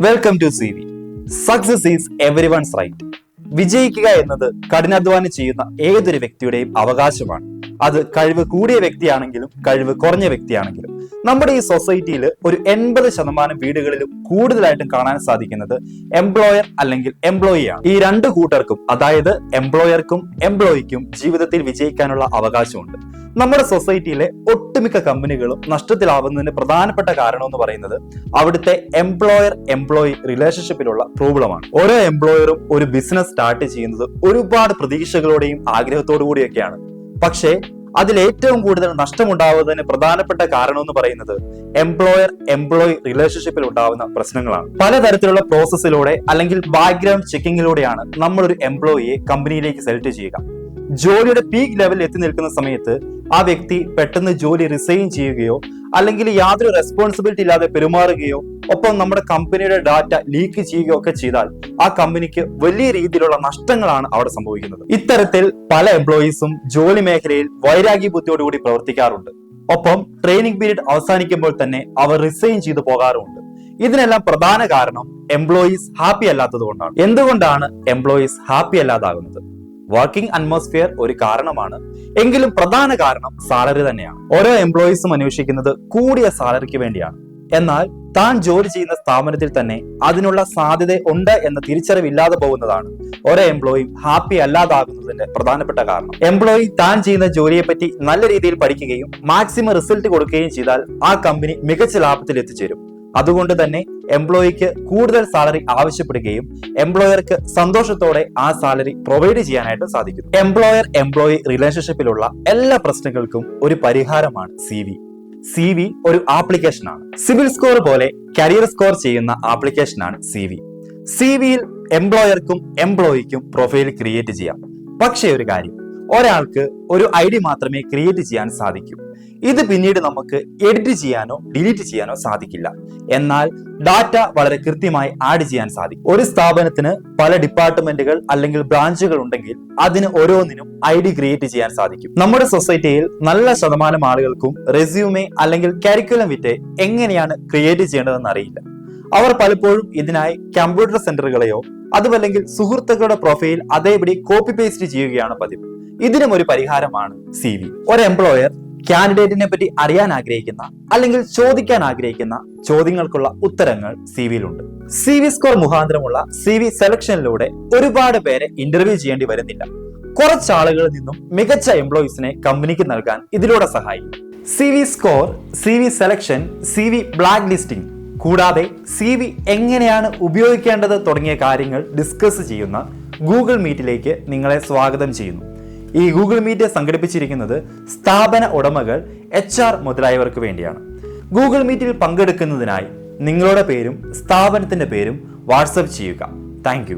Welcome to CV. Success is everyone's right. വിജയിക്കുക എന്നത് കഠിനാധ്വാനം ചെയ്യുന്ന ഏതൊരു വ്യക്തിയുടെയും അവകാശമാണ്. അത് കഴിവ് കൂടിയ വ്യക്തിയാണെങ്കിലും കഴിവ് കുറഞ്ഞ വ്യക്തിയാണെങ്കിലും. നമ്മുടെ ഈ സൊസൈറ്റിയിൽ ഒരു 80% വീടുകളിലും കൂടുതലായിട്ടും കാണാൻ സാധിക്കുന്നത് എംപ്ലോയർ അല്ലെങ്കിൽ എംപ്ലോയി ആണ്. ഈ രണ്ടു കൂട്ടർക്കും, അതായത് എംപ്ലോയർക്കും എംപ്ലോയിക്കും ജീവിതത്തിൽ വിജയിക്കാനുള്ള അവകാശമുണ്ട്. നമ്മുടെ സൊസൈറ്റിയിലെ ഒട്ടുമിക്ക കമ്പനികളും നഷ്ടത്തിലാവുന്നതിന് പ്രധാനപ്പെട്ട കാരണം എന്ന് പറയുന്നത് അവിടുത്തെ എംപ്ലോയർ എംപ്ലോയി റിലേഷൻഷിപ്പിലുള്ള പ്രോബ്ലമാണ്. ഓരോ എംപ്ലോയറും ഒരു ബിസിനസ് സ്റ്റാർട്ട് ചെയ്യുന്നത് ഒരുപാട് പ്രതീക്ഷകളോടെയും ആഗ്രഹത്തോടു കൂടിയൊക്കെയാണ്. പക്ഷേ അതിൽ ഏറ്റവും കൂടുതൽ നഷ്ടമുണ്ടാവുന്നതിന് പ്രധാനപ്പെട്ട കാരണം എന്ന് പറയുന്നത് എംപ്ലോയർ എംപ്ലോയി റിലേഷൻഷിപ്പിൽ ഉണ്ടാവുന്ന പ്രശ്നങ്ങളാണ്. പലതരത്തിലുള്ള പ്രോസസ്സിലൂടെ അല്ലെങ്കിൽ ബാക്ക്ഗ്രൗണ്ട് ചെക്കിങ്ങിലൂടെയാണ് നമ്മൾ ഒരു എംപ്ലോയിയെ കമ്പനിയിലേക്ക് സെലക്ട് ചെയ്യുക. ജോലിയുടെ പീക്ക് ലെവലിൽ എത്തി നിൽക്കുന്ന സമയത്ത് ആ വ്യക്തി പെട്ടെന്ന് ജോലി റിസൈൻ ചെയ്യുകയോ അല്ലെങ്കിൽ യാതൊരു റെസ്പോൺസിബിലിറ്റി ഇല്ലാതെ പെരുമാറുകയോ ഒപ്പം നമ്മുടെ കമ്പനിയുടെ ഡാറ്റ ലീക്ക് ചെയ്യുകയോ ഒക്കെ ചെയ്താൽ ആ കമ്പനിക്ക് വലിയ രീതിയിലുള്ള നഷ്ടങ്ങളാണ് അവിടെ സംഭവിക്കുന്നത്. ഇത്തരത്തിൽ പല എംപ്ലോയീസും ജോലി മേഖലയിൽ വൈരാഗ്യ ബുദ്ധിയോടുകൂടി പ്രവർത്തിക്കാറുണ്ട്. ഒപ്പം ട്രെയിനിങ് പീരീഡ് അവസാനിക്കുമ്പോൾ തന്നെ അവർ റിസൈൻ ചെയ്തു പോകാറുമുണ്ട്. ഇതിനെല്ലാം പ്രധാന കാരണം എംപ്ലോയീസ് ഹാപ്പി അല്ലാത്തത് കൊണ്ടാണ്. എന്തുകൊണ്ടാണ് എംപ്ലോയീസ് ഹാപ്പി അല്ലാതാകുന്നത്? വർക്കിംഗ് അറ്റ്മോസ്ഫിയർ ഒരു കാരണമാണ്, എങ്കിലും പ്രധാന കാരണം സാലറി തന്നെയാണ്. ഓരോ എംപ്ലോയീസും അന്വേഷിക്കുന്നത് കൂടിയ സാലറിക്ക് വേണ്ടിയാണ്. എന്നാൽ താൻ ജോലി ചെയ്യുന്ന സ്ഥാപനത്തിൽ തന്നെ അതിനുള്ള സാധ്യത ഉണ്ട് എന്ന തിരിച്ചറിവില്ലാതെ പോകുന്നതാണ് ഓരോ എംപ്ലോയിയും ഹാപ്പി അല്ലാതാകുന്നതിന്റെ പ്രധാനപ്പെട്ട കാരണം. എംപ്ലോയി താൻ ചെയ്യുന്ന ജോലിയെ പറ്റി നല്ല രീതിയിൽ പഠിക്കുകയും മാക്സിമം റിസൾട്ട് കൊടുക്കുകയും ചെയ്താൽ ആ കമ്പനി മികച്ച ലാഭത്തിൽ എത്തിച്ചേരും. അതുകൊണ്ട് തന്നെ എംപ്ലോയിക്ക് കൂടുതൽ സാലറി ആവശ്യപ്പെടുകയും എംപ്ലോയർക്ക് സന്തോഷത്തോടെ ആ സാലറി പ്രൊവൈഡ് ചെയ്യാനായിട്ട് സാധിക്കും. എംപ്ലോയർ എംപ്ലോയി റിലേഷൻഷിപ്പിലുള്ള എല്ലാ പ്രശ്നങ്ങൾക്കും ഒരു പരിഹാരമാണ് CV ഒരു ആപ്ലിക്കേഷനാണ്. സിവിൽ സ്കോർ പോലെ കരിയർ സ്കോർ ചെയ്യുന്ന ആപ്ലിക്കേഷനാണ് CVയിൽ എംപ്ലോയർക്കും എംപ്ലോയിക്കും പ്രൊഫൈൽ ക്രിയേറ്റ് ചെയ്യാം. പക്ഷേ ഒരു കാര്യം, ഒരാൾക്ക് ഒരു ID മാത്രമേ ക്രിയേറ്റ് ചെയ്യാൻ സാധിക്കൂ. ഇത് പിന്നീട് നമുക്ക് എഡിറ്റ് ചെയ്യാനോ ഡിലീറ്റ് ചെയ്യാനോ സാധിക്കില്ല. എന്നാൽ ഡാറ്റ വളരെ കൃത്യമായി ആഡ് ചെയ്യാൻ സാധിക്കും. ഒരു സ്ഥാപനത്തിന് പല ഡിപ്പാർട്ട്മെന്റുകൾ അല്ലെങ്കിൽ ബ്രാഞ്ചുകൾ ഉണ്ടെങ്കിൽ അതിന് ഓരോന്നിനും ID ക്രിയേറ്റ് ചെയ്യാൻ സാധിക്കും. നമ്മുടെ സൊസൈറ്റിയിൽ നല്ല ശതമാനം ആളുകൾക്കും റെസ്യൂമെ അല്ലെങ്കിൽ കരിക്കുലം വിറ്റ് എങ്ങനെയാണ് ക്രിയേറ്റ് ചെയ്യേണ്ടതെന്ന് അറിയില്ല. അവർ പലപ്പോഴും ഇതിനായി കമ്പ്യൂട്ടർ സെന്ററുകളെയോ അതുമല്ലെങ്കിൽ സുഹൃത്തുക്കളുടെ പ്രൊഫൈൽ അതേപടി കോപ്പി പേസ്റ്റ് ചെയ്യുകയാണ് പതിവ്. ഇതിനും ഒരു പരിഹാരമാണ് CV. ഒരു എംപ്ലോയർ കാൻഡിഡേറ്റിനെ പറ്റി അറിയാൻ ആഗ്രഹിക്കുന്ന അല്ലെങ്കിൽ ചോദിക്കാൻ ആഗ്രഹിക്കുന്ന ചോദ്യങ്ങൾക്കുള്ള ഉത്തരങ്ങൾ CVയിലുണ്ട്. CV സ്കോർ മുഖാന്തരമുള്ള CV സെലക്ഷനിലൂടെ ഒരുപാട് പേരെ ഇന്റർവ്യൂ ചെയ്യേണ്ടി വരുന്നില്ല. കുറച്ചാളുകളിൽ നിന്നും മികച്ച എംപ്ലോയീസിനെ കമ്പനിക്ക് നൽകാൻ ഇതിലൂടെ സഹായിക്കും. CV score, CV selection, CV black listing കൂടാതെ CV എങ്ങനെയാണ് ഉപയോഗിക്കേണ്ടത് തുടങ്ങിയ കാര്യങ്ങൾ ഡിസ്കസ് ചെയ്യുന്ന ഗൂഗിൾ മീറ്റിലേക്ക് നിങ്ങളെ സ്വാഗതം ചെയ്യുന്നു. ഈ ഗൂഗിൾ മീറ്റ് സംഘടിപ്പിച്ചിരിക്കുന്നത് സ്ഥാപന ഉടമകൾ, HR മുതലായവർക്ക് വേണ്ടിയാണ്. ഗൂഗിൾ മീറ്റിൽ പങ്കെടുക്കുന്നതിനായി നിങ്ങളുടെ പേരും സ്ഥാപനത്തിന്റെ പേരും വാട്സപ്പ് ചെയ്യുക. താങ്ക്